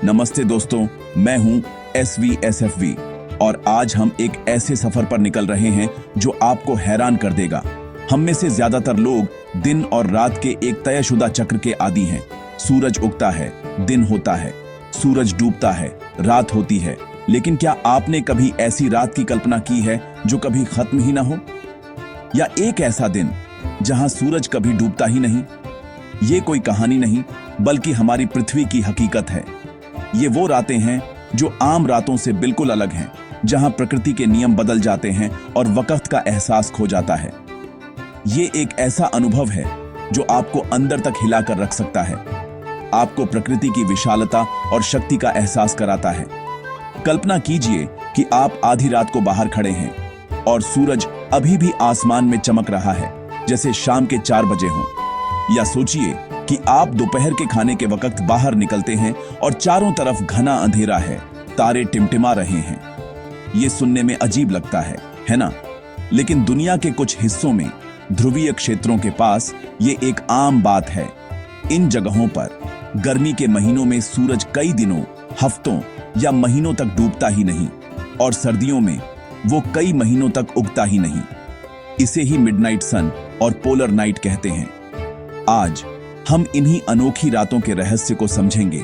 नमस्ते दोस्तों, मैं हूं SVSFV और आज हम एक ऐसे सफर पर निकल रहे हैं जो आपको हैरान कर देगा। हम में से ज्यादातर लोग दिन और रात के एक तयशुदा चक्र के आदी हैं। सूरज उगता है, दिन होता है, सूरज डूबता है, रात होती है। लेकिन क्या आपने कभी ऐसी रात की कल्पना की है जो कभी खत्म ही ना हो? या एक ऐसा दिन जहां सूरज कभी डूबता ही नहीं? ये कोई कहानी नहीं, बल्कि हमारी पृथ्वी की हकीकत है। ये वो रातें हैं जो आम रातों से बिल्कुल अलग हैं, जहां प्रकृति के नियम बदल जाते हैं और वक्त का एहसास खो जाता है। ये एक ऐसा अनुभव है जो आपको अंदर तक हिलाकर रख सकता है, आपको प्रकृति की विशालता और शक्ति का एहसास कराता है। कल्पना कीजिए कि आप आधी रात को बाहर खड़े हैं और सूरज अभी भी आसमान में चमक रहा है जैसे शाम के 4 बजे हों। या सोचिए कि आप दोपहर के खाने के वक्त बाहर निकलते हैं और चारों तरफ घना अंधेरा है, तारे टिमटिमा रहे हैं। ये सुनने में अजीब लगता है ना? लेकिन दुनिया के कुछ हिस्सों में, ध्रुवीय क्षेत्रों के पास, ये एक आम बात है। इन जगहों पर गर्मी के महीनों में सूरज कई दिनों, हफ्तों या महीनों तक डूबता ही नहीं और सर्दियों में वो कई महीनों तक उगता ही नहीं। इसे ही मिडनाइट सन और पोलर नाइट कहते हैं। आज हम इन्हीं अनोखी रातों के रहस्य को समझेंगे।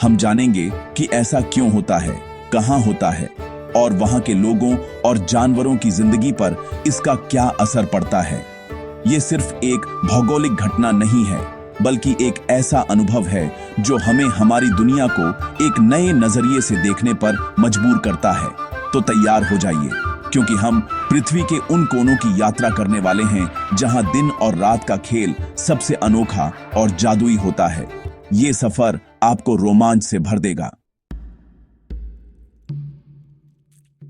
हम जानेंगे कि ऐसा क्यों होता है, कहां होता है और वहां के लोगों और जानवरों की जिंदगी पर इसका क्या असर पड़ता है। ये सिर्फ एक भौगोलिक घटना नहीं है, बल्कि एक ऐसा अनुभव है जो हमें हमारी दुनिया को एक नए नजरिए से देखने पर मजबूर करता है। तो तैयार हो जाइए, क्योंकि हम पृथ्वी के उन कोनों की यात्रा करने वाले हैं जहां दिन और रात का खेल सबसे अनोखा और जादुई होता है। ये सफर आपको रोमांच से भर देगा।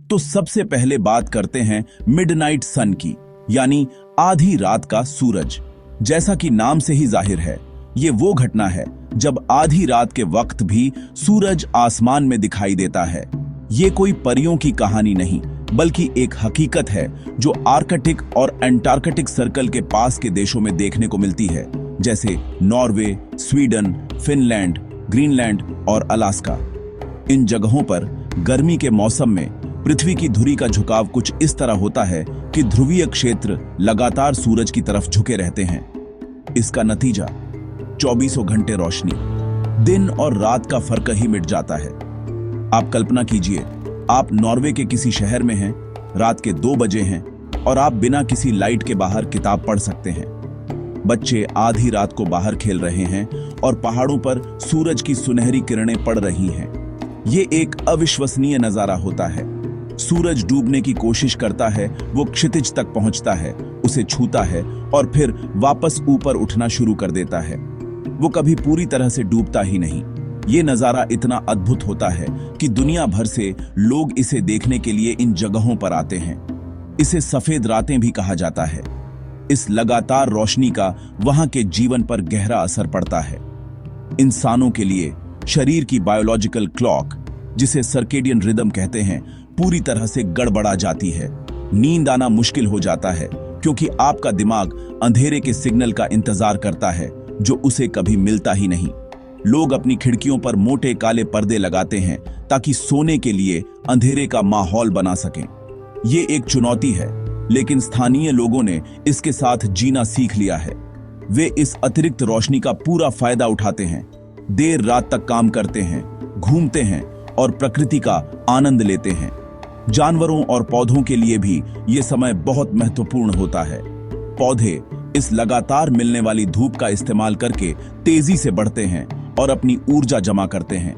तो सबसे पहले बात करते हैं मिडनाइट सन की, यानी आधी रात का सूरज। जैसा कि नाम से ही जाहिर है, ये वो घटना है जब आधी रात के वक्त भी सूरज आसमान में दिखाई देता है। ये कोई परियों की कहानी नहीं, बल्कि एक हकीकत है जो आर्कटिक और एंटार्कटिक सर्कल के पास के देशों में देखने को मिलती है, जैसे नॉर्वे, स्वीडन, फिनलैंड, ग्रीनलैंड और अलास्का। इन जगहों पर गर्मी के मौसम में पृथ्वी की धुरी का झुकाव कुछ इस तरह होता है कि ध्रुवीय क्षेत्र लगातार सूरज की तरफ झुके रहते हैं। इसका नतीजा 24 घंटे रोशनी, दिन और रात का फर्क ही मिट जाता है। आप कल्पना कीजिए, आप नॉर्वे के किसी शहर में हैं, रात के 2 बजे हैं और आप बिना किसी लाइट के बाहर किताब पढ़ सकते हैं। बच्चे आधी रात को बाहर खेल रहे हैं और पहाड़ों पर सूरज की सुनहरी किरणें पड़ रही हैं। ये एक अविश्वसनीय नजारा होता है। सूरज डूबने की कोशिश करता है, वो क्षितिज तक पहुंचता है, उसे छूता है और फिर वापस ऊपर उठना शुरू कर देता है। वो कभी पूरी तरह से डूबता ही नहीं। ये नजारा इतना अद्भुत होता है कि दुनिया भर से लोग इसे देखने के लिए इन जगहों पर आते हैं। इसे सफेद रातें भी कहा जाता है। इस लगातार रोशनी का वहां के जीवन पर गहरा असर पड़ता है। इंसानों के लिए शरीर की बायोलॉजिकल क्लॉक, जिसे सर्केडियन रिदम कहते हैं, पूरी तरह से गड़बड़ा जाती है। नींद आना मुश्किल हो जाता है, क्योंकि आपका दिमाग अंधेरे के सिग्नल का इंतजार करता है जो उसे कभी मिलता ही नहीं। लोग अपनी खिड़कियों पर मोटे काले पर्दे लगाते हैं ताकि सोने के लिए अंधेरे का माहौल बना सकें। ये एक चुनौती है, लेकिन स्थानीय लोगों ने इसके साथ जीना सीख लिया है। वे इस अतिरिक्त रोशनी का पूरा फायदा उठाते हैं, देर रात तक काम करते हैं, घूमते हैं और प्रकृति का आनंद लेते हैं। जानवरों और पौधों के लिए भी ये समय बहुत महत्वपूर्ण होता है। पौधे इस लगातार मिलने वाली धूप का इस्तेमाल करके तेजी से बढ़ते हैं और अपनी ऊर्जा जमा करते हैं।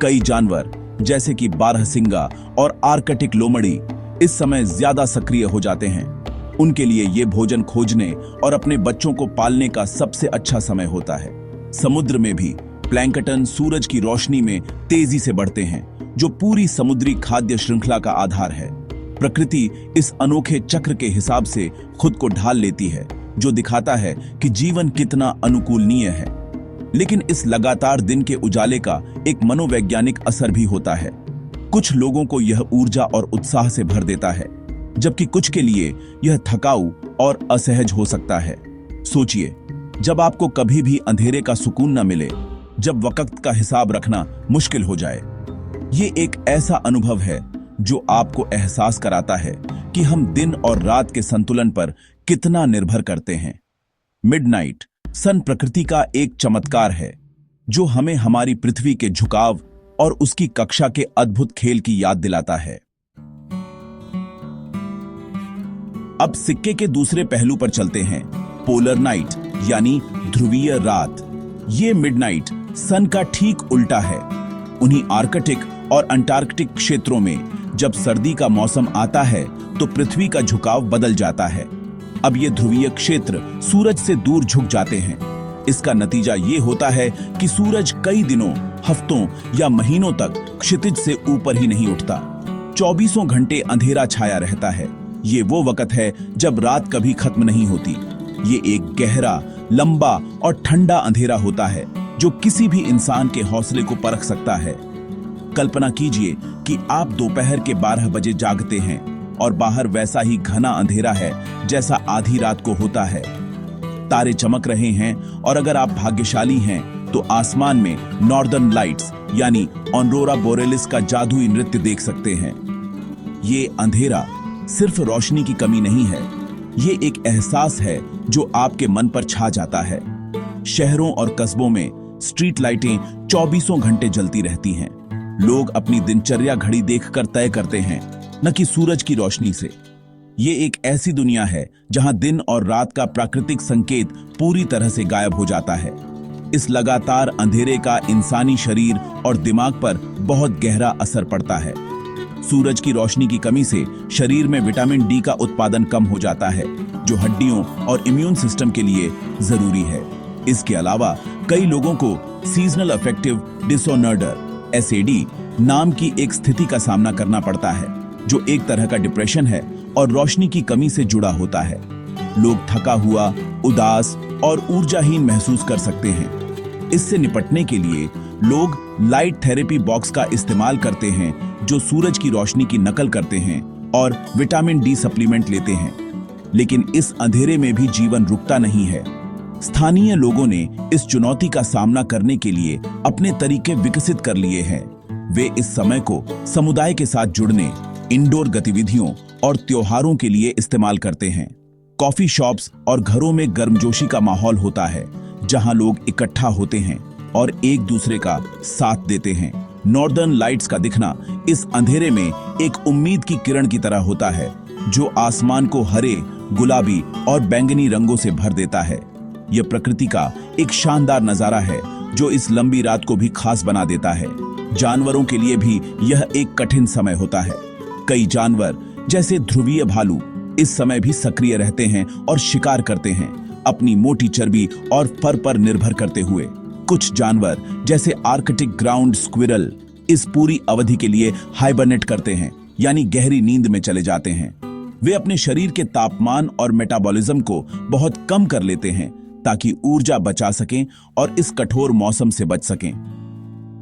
कई जानवर, जैसे कि बारहसिंगा और आर्कटिक लोमड़ी, इस समय ज्यादा सक्रिय हो जाते हैं। उनके लिए ये भोजन खोजने और अपने बच्चों को पालने का सबसे अच्छा समय होता है। समुद्र में भी प्लैंकटन सूरज की रोशनी में तेजी से बढ़ते हैं, जो पूरी समुद्री खाद्य श्रृंखला का आधार है। प्रकृति इस अनोखे चक्र के हिसाब से खुद को ढाल लेती है, जो दिखाता है कि जीवन कितना अनुकूलनीय है। लेकिन इस लगातार दिन के उजाले का एक मनोवैज्ञानिक असर भी होता है। कुछ लोगों को यह ऊर्जा और उत्साह से भर देता है, जबकि कुछ के लिए यह थकाऊ और असहज हो सकता है। सोचिए, जब आपको कभी भी अंधेरे का सुकून न मिले, जब वक्त का हिसाब रखना मुश्किल हो जाए। ये एक ऐसा अनुभव है जो आपको एहसास कराता है कि हम दिन और रात के संतुलन पर कितना निर्भर करते हैं। मिडनाइट सन प्रकृति का एक चमत्कार है जो हमें हमारी पृथ्वी के झुकाव और उसकी कक्षा के अद्भुत खेल की याद दिलाता है। अब सिक्के के दूसरे पहलू पर चलते हैं, पोलर नाइट यानी ध्रुवीय रात। ये मिडनाइट सन का ठीक उल्टा है। उन्हीं आर्कटिक और अंटार्कटिक क्षेत्रों में जब सर्दी का मौसम आता है तो पृथ्वी का झुकाव बदल जाता है। अब ये ध्रुवीय क्षेत्र सूरज से दूर झुक जाते हैं। इसका नतीजा ये होता है कि सूरज कई दिनों, हफ्तों या महीनों तक क्षितिज से ऊपर ही नहीं उठता। 24 घंटे अंधेरा छाया रहता है। ये वो वक्त है जब रात कभी खत्म नहीं होती। ये एक गहरा, लंबा और ठंडा अंधेरा होता है जो किसी भी इंसान के हौसले को परख सकता है। कल्पना कीजिए कि आप दोपहर के 12 बजे जागते हैं और बाहर वैसा ही घना अंधेरा है जैसा आधी रात को होता है। तारे चमक रहे हैं और अगर आप भाग्यशाली हैं तो आसमान में नॉर्दर्न लाइट्स यानी ऑरोरा बोरेलिस का जादुई नृत्य देख सकते हैं। ये अंधेरा सिर्फ रोशनी की कमी नहीं है, ये एक एहसास है जो आपके मन पर छा जाता है। शहरों और कस्बों में स्ट्रीट लाइटें 24 घंटे जलती रहती हैं। लोग अपनी दिनचर्या घड़ी देखकर तय करते हैं, न कि सूरज की रोशनी से। ये एक ऐसी दुनिया है जहां दिन और रात का प्राकृतिक संकेत पूरी तरह से गायब हो जाता है। इस लगातार अंधेरे का इंसानी शरीर और दिमाग पर बहुत गहरा असर पड़ता है। सूरज की रोशनी की कमी से शरीर में विटामिन डी का उत्पादन कम हो जाता है, जो हड्डियों और इम्यून सिस्टम के लिए जरूरी है। इसके अलावा कई लोगों को सीजनल अफेक्टिव डिसऑर्डर (SAD) नाम की एक स्थिति का सामना करना पड़ता है, जो एक तरह का डिप्रेशन है और रोशनी की कमी से जुड़ा होता है। लोग थका हुआ, उदास और ऊर्जाहीन महसूस कर सकते हैं। इससे निपटने के लिए लोग लाइट थेरेपी बॉक्स का इस्तेमाल करते हैं, जो सूरज की रोशनी की नकल करते हैं और विटामिन डी सप्लीमेंट लेते हैं। लेकिन इस अंधेरे में भी जीवन रुकता नहीं है। स्थानीय लोगों ने इस चुनौती का सामना करने के लिए अपने तरीके विकसित कर लिए हैं। वे इस समय को समुदाय के साथ जुड़ने, इंडोर गतिविधियों और त्योहारों के लिए इस्तेमाल करते हैं। कॉफी शॉप्स और घरों में गर्मजोशी का माहौल होता है, जहां लोग इकट्ठा होते हैं और एक दूसरे का साथ देते हैं। नॉर्दर्न लाइट्स का दिखना इस अंधेरे में एक उम्मीद की किरण की तरह होता है, जो आसमान को हरे, गुलाबी और बैंगनी रंगों से भर देता है। यह प्रकृति का एक शानदार नजारा है जो इस लंबी रात को भी खास बना देता है। जानवरों के लिए भी यह एक कठिन समय होता है। कई जानवर जैसे ध्रुवीय भालू इस समय भी सक्रिय रहते हैं और शिकार करते हैं, अपनी मोटी चर्बी और फर पर निर्भर करते हुए। कुछ जानवर जैसे आर्कटिक ग्राउंड स्क्विरल इस पूरी अवधि के लिए हाइबरनेट करते हैं, यानी गहरी नींद में चले जाते हैं। वे अपने शरीर के तापमान और मेटाबॉलिज्म को बहुत कम कर लेते हैं ताकि ऊर्जा बचा सकें और इस कठोर मौसम से बच सकें।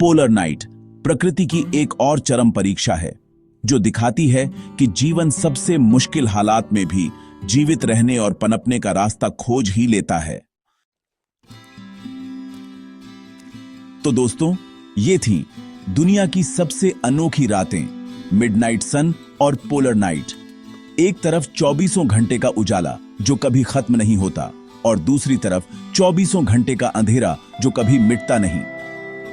पोलर नाइट प्रकृति की एक और चरम परीक्षा है, जो दिखाती है कि जीवन सबसे मुश्किल हालात में भी जीवित रहने और पनपने का रास्ता खोज ही लेता है। तो दोस्तों, ये थी दुनिया की सबसे अनोखी रातें, मिडनाइट सन और पोलर नाइट। एक तरफ 24 घंटे का उजाला जो कभी खत्म नहीं होता, और दूसरी तरफ 24 घंटे का अंधेरा जो कभी मिटता नहीं।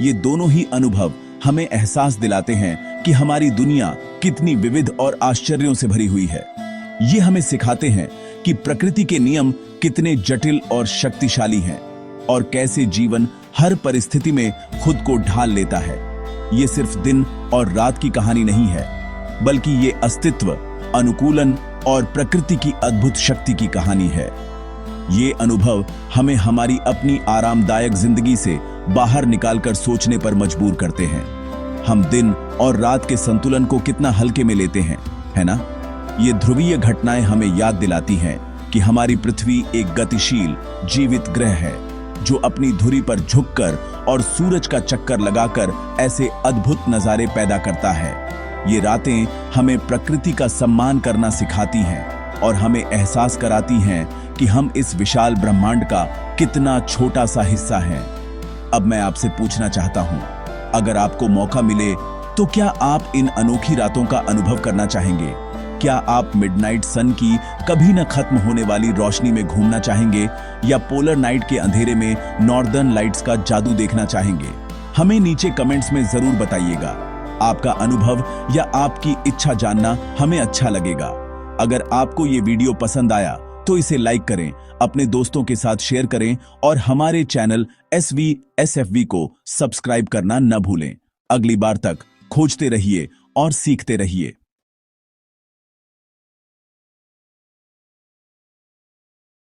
ये दोनों ही अनुभव हमें एहसास दिलाते हैं कि हमारी दुनिया कितनी विविध और आश्चर्यों से भरी हुई है। ये हमें सिखाते हैं कि प्रकृति के नियम कितने जटिल और शक्तिशाली हैं और कैसे जीवन हर परिस्थिति में खुद को ढाल लेता है। ये सिर्फ दिन और रात की कहानी नहीं है, बल्कि ये अस्तित्व, अनुकूलन और प्रकृति की अद्भुत शक्ति की कहानी है। ये अनुभव हमें हमारी अपनी आरामदायक जिंदगी से बाहर निकालकर सोचने पर मजबूर करते हैं। हम दिन और रात के संतुलन को कितना हल्के में लेते हैं, है ना? ये ध्रुवीय घटनाएं हमें याद दिलाती हैं कि हमारी पृथ्वी एक गतिशील, जीवित ग्रह है जो अपनी धुरी पर झुककर और सूरज का चक्कर लगाकर ऐसे अद्भुत नजारे पैदा करता है। ये रातें हमें प्रकृति का सम्मान करना सिखाती हैं और हमें एहसास कराती हैं कि हम इस विशाल ब्रह्मांड का कितना छोटा सा हिस्सा हैं। अब मैं आपसे पूछना चाहता हूं, अगर आपको मौका मिले तो क्या आप इन अनोखी रातों का अनुभव करना चाहेंगे? क्या आप मिडनाइट सन की कभी न खत्म होने वाली रोशनी में घूमना चाहेंगे या पोलर नाइट के अंधेरे में नॉर्दर्न लाइट्स का जादू देखना चाहेंगे? हमें नीचे कमेंट्स में जरूर बताइएगा। आपका अनुभव या आपकी इच्छा जानना हमें अच्छा लगेगा। अगर आपको ये वीडियो पसंद आया तो इसे लाइक करें, अपने दोस्तों के साथ शेयर करें और हमारे चैनल SVSFV को सब्सक्राइब करना न भूलें। अगली बार तक खोजते रहिए और सीखते रहिए।